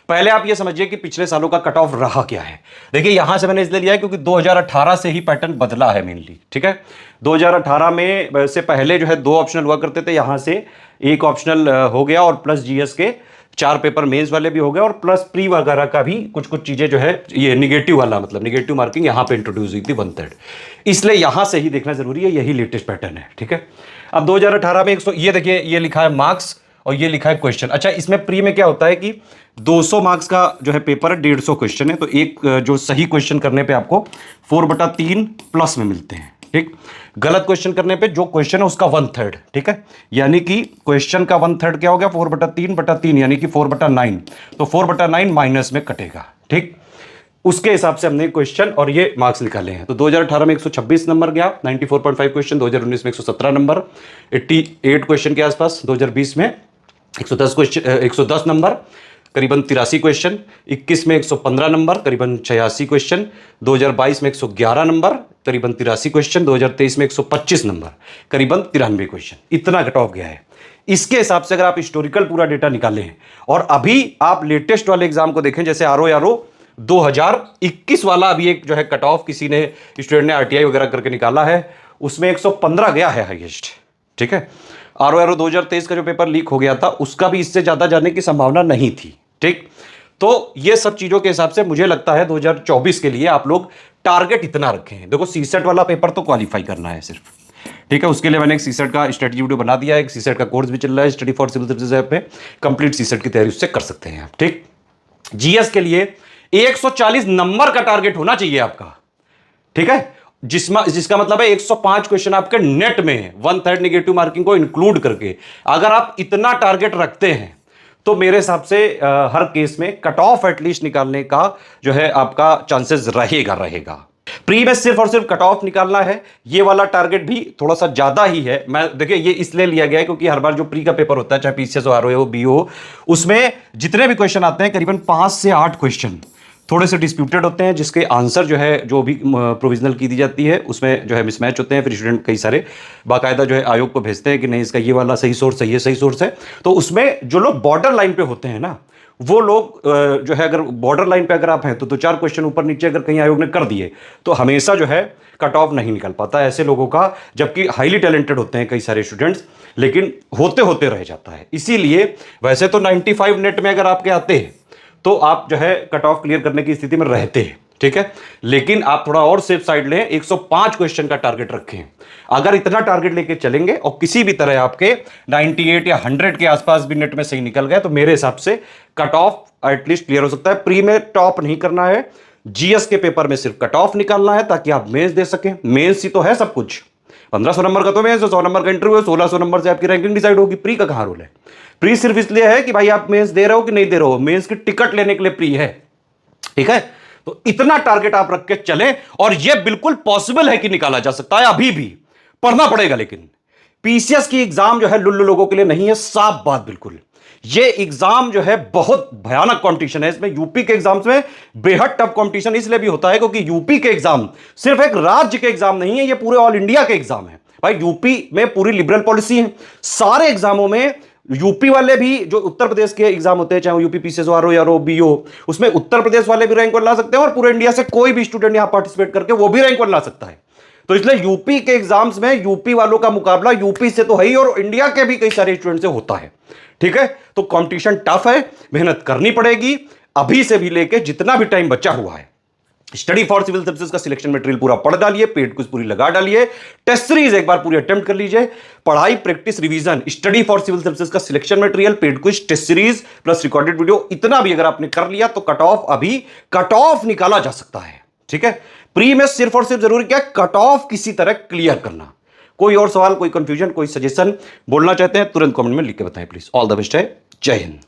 पहले आप ये समझिए कि पिछले सालों का कट ऑफ रहा क्या है। देखिए यहां से मैंने इसलिए लिया है क्योंकि 2018 से ही पैटर्न बदला है मेनली, ठीक है। 2018 में से पहले जो है 2 ऑप्शनल हुआ करते थे, यहां से 1 ऑप्शनल हो गया और प्लस जीएस के 4 पेपर मेंस वाले भी हो गए और प्लस प्री वगैरह का भी कुछ चीजें जो है ये निगेटिव वाला, मतलब निगेटिव मार्किंग यहां पे इंट्रोड्यूस हुई थी 1/3, इसलिए यहां से ही देखना जरूरी है, यही लेटेस्ट पैटर्न है, ठीक है। अब 2018 में 100, ये देखिए ये लिखा है मार्क्स और ये लिखा है क्वेश्चन। अच्छा, इसमें प्री में क्या होता है कि 200 मार्क्स का जो है पेपर है, 150 क्वेश्चन है, तो एक जो सही क्वेश्चन करने पे आपको 4/3 प्लस में मिलते हैं, ठीक। गलत क्वेश्चन करने पे जो क्वेश्चन है उसका 1/3, ठीक है, यानी कि क्वेश्चन का 1/3 क्या हो गया, 4/3/3 यानी कि 4/9, तो 4/9 माइनस में कटेगा, ठीक। उसके हिसाब से हमने क्वेश्चन और ये मार्क्स निकाले हैं। तो 2018 में 126 नंबर गया, 94.5 क्वेश्चन, 2019 में 117 नंबर, 88 क्वेश्चन के आसपास, 2020 में 110 क्वेश्चन, 110 नंबर, करीबन 83 क्वेश्चन, 21 में 115 नंबर, करीबन 86 क्वेश्चन, 2022 में 111 नंबर, करीबन 83 क्वेश्चन, 2023 में 125 नंबर, करीबन 93 क्वेश्चन, इतना कट ऑफ गया है। इसके हिसाब से अगर आप हिस्टोरिकल पूरा डेटा निकालें और अभी आप लेटेस्ट वाले एग्जाम को देखें, जैसे आरओ 2021 वाला अभी एक जो है कट ऑफ किसी ने स्टूडेंट ने आरटीआई वगैरह करके निकाला है, उसमें 115 गया है हाईएस्ट, ठीक है। आरओ 2023 का जो पेपर लीक हो गया था उसका भी इससे ज्यादा जाने की संभावना नहीं थी, ठीक। तो ये सब चीजों के हिसाब से मुझे लगता है 2024 के लिए आप लोग टारगेट इतना रखें। देखो सीसेट वाला पेपर तो क्वालिफाई करना है सिर्फ, ठीक है, उसके लिए मैंने एक सीसेट का स्ट्रेटजी वीडियो बना दिया है, एक सीसेट का कोर्स भी चल रहा है study for civil services app पे, कंप्लीट सीसेट की तैयारी उससे कर सकते हैं आप, ठीक। जीएस के लिए 140 नंबर का टारगेट होना चाहिए आपका, ठीक है, जिसका मतलब है 105 क्वेश्चन आपके नेट में है, 1/3 नेगेटिव मार्किंग को इंक्लूड करके। अगर आप इतना टारगेट रखते हैं तो मेरे हिसाब से हर केस में कट ऑफ एटलीस्ट निकालने का जो है आपका चांसेस रहेगा। प्री में सिर्फ और सिर्फ कट ऑफ निकालना है, ये वाला टारगेट भी थोड़ा सा ज्यादा ही है। मैं देखिए ये इसलिए लिया गया है क्योंकि हर बार जो प्री का पेपर होता है, चाहे पीसीएस हो, आरओ हो, बीओ हो, उसमें जितने भी क्वेश्चन आते हैं करीबन 5 से 8 क्वेश्चन थोड़े से डिस्प्यूटेड होते हैं, जिसके आंसर जो है जो भी प्रोविजनल की दी जाती है उसमें जो है मिसमैच होते हैं। फिर स्टूडेंट कई सारे बाकायदा जो है आयोग को भेजते हैं कि नहीं इसका ये वाला सही सोर्स है, ये सही सोर्स है। तो उसमें जो लोग बॉर्डर लाइन पे होते हैं ना, वो लोग जो है अगर बॉर्डर लाइन पे अगर आप हैं तो 2-4 क्वेश्चन ऊपर नीचे अगर कहीं आयोग ने कर दिए तो हमेशा जो है कट ऑफ नहीं निकल पाता ऐसे लोगों का, जबकि हाईली टैलेंटेड होते हैं कई सारे स्टूडेंट्स, लेकिन होते होते रह जाता है। इसीलिए वैसे तो 95 नेट में अगर आपके आते हैं तो आप जो है कट ऑफ क्लियर करने की स्थिति में रहते हैं, ठीक है, लेकिन आप थोड़ा और सेफ साइड लें, 105 क्वेश्चन का टारगेट रखें। अगर इतना टारगेट लेके चलेंगे और किसी भी तरह आपके 98 या 100 के आसपास भी नेट में सही निकल गए तो मेरे हिसाब से कट ऑफ एटलीस्ट क्लियर हो सकता है। प्री में टॉप नहीं करना है, जीएस के पेपर में सिर्फ कट ऑफ निकालना है ताकि आप मेंस दे सकें। मेंस ही तो है सब कुछ, 1500 नंबर का तो मेंस, 100 नंबर का इंटरव्यू है, 1600 नंबर से आपकी रैंकिंग डिसाइड होगी। प्री का कहां रोल है? प्री सिर्फ इसलिए है कि भाई आप मेंस दे रहे हो कि नहीं दे रहे हो, मेंस की टिकट लेने के लिए प्री है, ठीक है। तो इतना टारगेट आप रख के चलें और यह बिल्कुल पॉसिबल है कि निकाला जा सकता है, अभी भी पढ़ना पड़ेगा। लेकिन पीसीएस की एग्जाम जो है लुल्लू लोगों के लिए नहीं है, साफ बात बिल्कुल। ये एग्जाम जो है बहुत भयानक कंपटीशन है, इसमें यूपी के एग्जाम्स में बेहद टफ कंपटीशन इसलिए भी होता है क्योंकि यूपी के एग्जाम सिर्फ एक राज्य के एग्जाम नहीं है, ये पूरे ऑल इंडिया के एग्जाम है। भाई यूपी में पूरी लिबरल पॉलिसी है, सारे एग्जामों में यूपी वाले भी जो उत्तर प्रदेश के एग्जाम होते हैं, चाहे वो यूपी पीसीएस आरओ या बीओ, उसमें उत्तर प्रदेश वाले भी रैंक वन ला सकते हैं और पूरे इंडिया से कोई भी स्टूडेंट यहां पार्टिसिपेट करके वो भी रैंक वन ला सकता है। तो इसलिए यूपी के एग्जाम्स में यूपी वालों का मुकाबला यूपी से तो है ही और इंडिया के भी कई सारे स्टूडेंट से होता है, ठीक है। तो कंपटीशन टफ है, मेहनत करनी पड़ेगी अभी से भी लेके जितना भी टाइम बचा हुआ है। स्टडी फॉर सिविल सर्विसेज का सिलेक्शन मटेरियल पूरा पढ़ डालिए, पेड क्विज पूरी लगा डालिए, टेस्ट सीरीज एक बार पूरी अटेम्प्ट कर लीजिए, पढ़ाई practice revision, study for civil services का selection material, paid quiz, test series plus recorded video, इतना भी अगर आपने कर लिया तो कट ऑफ निकाला जा सकता है, ठीक है। प्री में सिर्फ और सिर्फ जरूरी क्या है, कट ऑफ किसी तरह क्लियर करना। कोई और सवाल, कोई कंफ्यूजन, कोई सजेशन बोलना चाहते हैं तुरंत कमेंट में लिख के बताएं प्लीज। ऑल द बेस्ट है, जय हिंद।